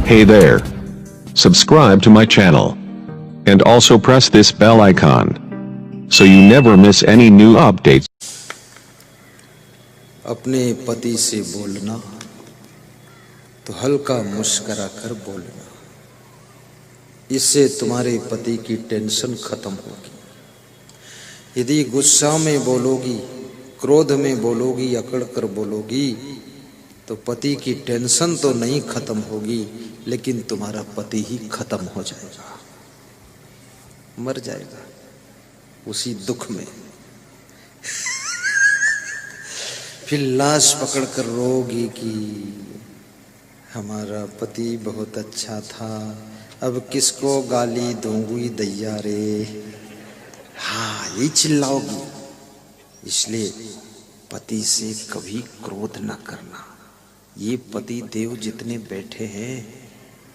Hey there. Subscribe to my channel. And also press this bell icon. So you never miss any new updates. अपने पति से बोलना तो हल्का मुस्कुरा कर बोलना, इससे तुम्हारे पति की टेंशन खत्म होगी। यदि गुस्सा में बोलोगी, क्रोध में बोलोगी, अकड़ कर बोलोगी तो पति की टेंशन तो नहीं खत्म होगी, लेकिन तुम्हारा पति ही खत्म हो जाएगा, मर जाएगा उसी दुख में। फिर लाश पकड़कर रोगी कि हमारा पति बहुत अच्छा था, अब किसको गाली दूंगी दैया रे। हाँ, ये चिल्लाओगी। इसलिए पति से कभी क्रोध न करना। ये पति देव जितने बैठे हैं,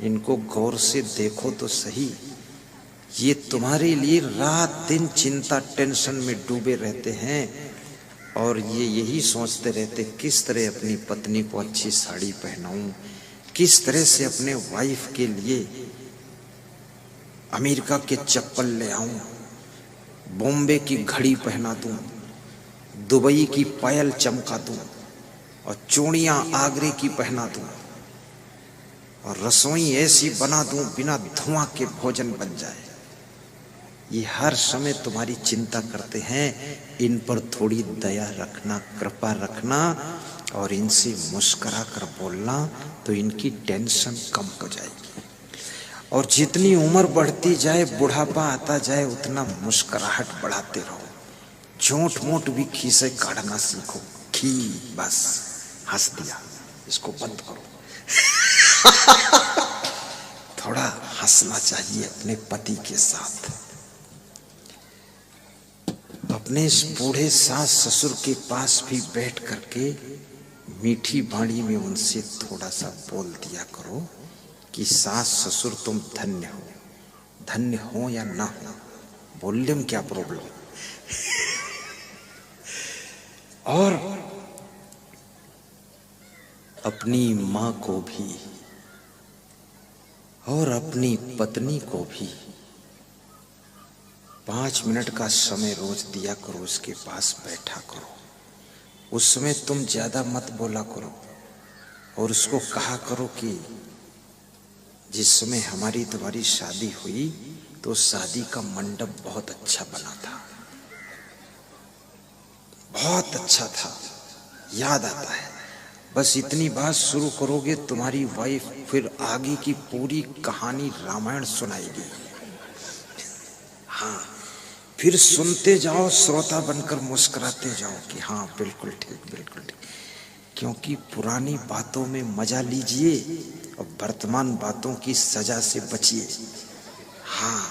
इनको गौर से देखो तो सही। ये तुम्हारे लिए रात दिन चिंता टेंशन में डूबे रहते हैं और ये यही सोचते रहते किस तरह अपनी पत्नी को अच्छी साड़ी पहनाऊं, किस तरह से अपने वाइफ के लिए अमेरिका के चप्पल ले आऊं, बॉम्बे की घड़ी पहना दूं, दुबई की पायल चमका दूं और चूड़ियां आगरे की पहना दूं और रसोई ऐसी बना दूं बिना धुआं के भोजन बन जाए। ये हर समय तुम्हारी चिंता करते हैं। इन पर थोड़ी दया रखना, कृपा रखना और इनसे मुस्कुरा कर बोलना तो इनकी टेंशन कम हो जाएगी। और जितनी उम्र बढ़ती जाए, बुढ़ापा आता जाए, उतना मुस्कुराहट बढ़ाते रहो। झूठ मूठ भी खीसे काटना सीखो। खी बस हंस दिया, इसको बंद करो। थोड़ा हंसना चाहिए अपने पति के साथ। अपने इस बूढ़े सास ससुर के पास भी बैठ करके मीठी वाणी में उनसे थोड़ा सा बोल दिया करो कि सास ससुर तुम धन्य हो। धन्य हो या ना हो, बोलने में क्या प्रॉब्लम। और अपनी माँ को भी और अपनी पत्नी को भी 5 मिनट का समय रोज दिया करो, उसके पास बैठा करो। उस समय तुम ज्यादा मत बोला करो और उसको कहा करो कि जिस समय हमारी तुम्हारी शादी हुई तो शादी का मंडप बहुत अच्छा बना था, बहुत अच्छा था, याद आता है। बस इतनी बात शुरू करोगे, तुम्हारी वाइफ फिर आगे की पूरी कहानी रामायण सुनाएगी। हाँ, फिर सुनते जाओ, श्रोता बनकर मुस्कुराते जाओ कि हाँ बिल्कुल ठीक, बिल्कुल ठीक। क्योंकि पुरानी बातों में मजा लीजिए और वर्तमान बातों की सजा से बचिए। हाँ,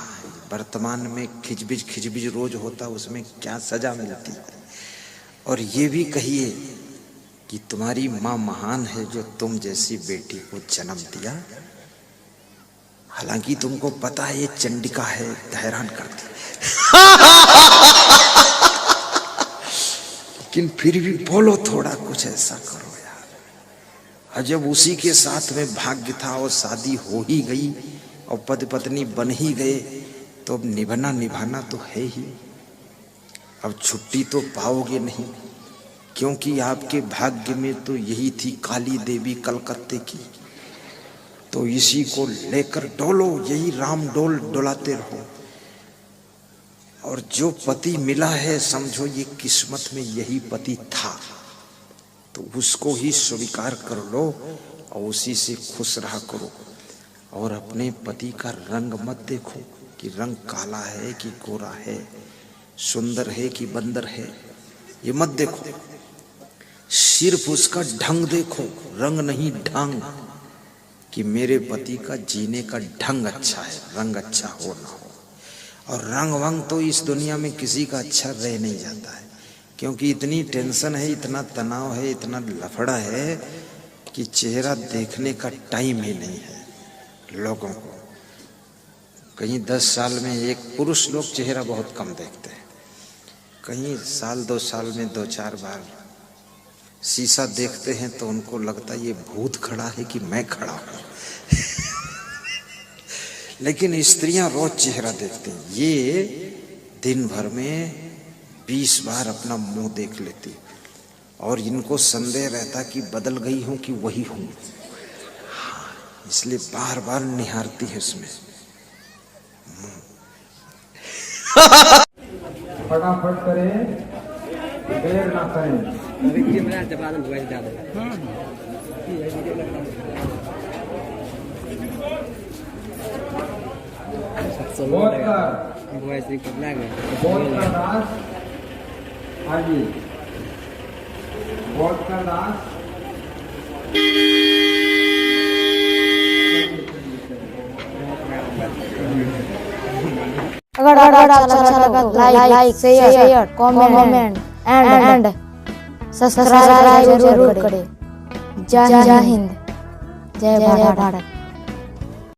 वर्तमान में खिचबिज रोज होता, उसमें क्या सजा मिलती है। और ये भी कहिए कि तुम्हारी माँ महान है जो तुम जैसी बेटी को जन्म दिया। हालांकि तुमको पता है ये चंडिका है, हैरान करती, लेकिन फिर भी बोलो, थोड़ा कुछ ऐसा करो यार। और जब उसी के साथ में भाग्य था और शादी हो ही गई और पति पत्नी बन ही गए, तो अब निभाना तो है ही। अब छुट्टी तो पाओगे नहीं, क्योंकि आपके भाग्य में तो यही थी काली देवी कलकत्ते की। तो इसी को लेकर डोलो, यही राम डोल डोलाते रहो। और जो पति मिला है, समझो ये किस्मत में यही पति था, तो उसको ही स्वीकार कर लो और उसी से खुश रहा करो। और अपने पति का रंग मत देखो कि रंग काला है कि गोरा है, सुंदर है कि बंदर है, ये मत देखो। सिर्फ उसका ढंग देखो, रंग नहीं ढंग, कि मेरे पति का जीने का ढंग अच्छा है, रंग अच्छा हो ना हो। और रंग वंग तो इस दुनिया में किसी का अच्छा रह नहीं जाता है, क्योंकि इतनी टेंशन है, इतना तनाव है, इतना लफड़ा है कि चेहरा देखने का टाइम ही नहीं है लोगों को। कहीं 10 साल में एक पुरुष लोग चेहरा बहुत कम देखते हैं, कहीं साल 2 साल में 2-4 बार शीशा देखते हैं तो उनको लगता है ये भूत खड़ा है कि मैं खड़ा हूं। लेकिन स्त्रियां रोज चेहरा देखती हैं, ये दिन भर में 20 बार अपना मुंह देख लेती और इनको संदेह रहता कि बदल गई हूं कि वही हूं, इसलिए बार बार निहारती है उसमें। फटाफट करें, देर ना करें। बहुत का दास आगे, बहुत का दास अगर अच्छा लगा तो like share comment and subscribe जरूर करें। जय हिंद, जय भारत।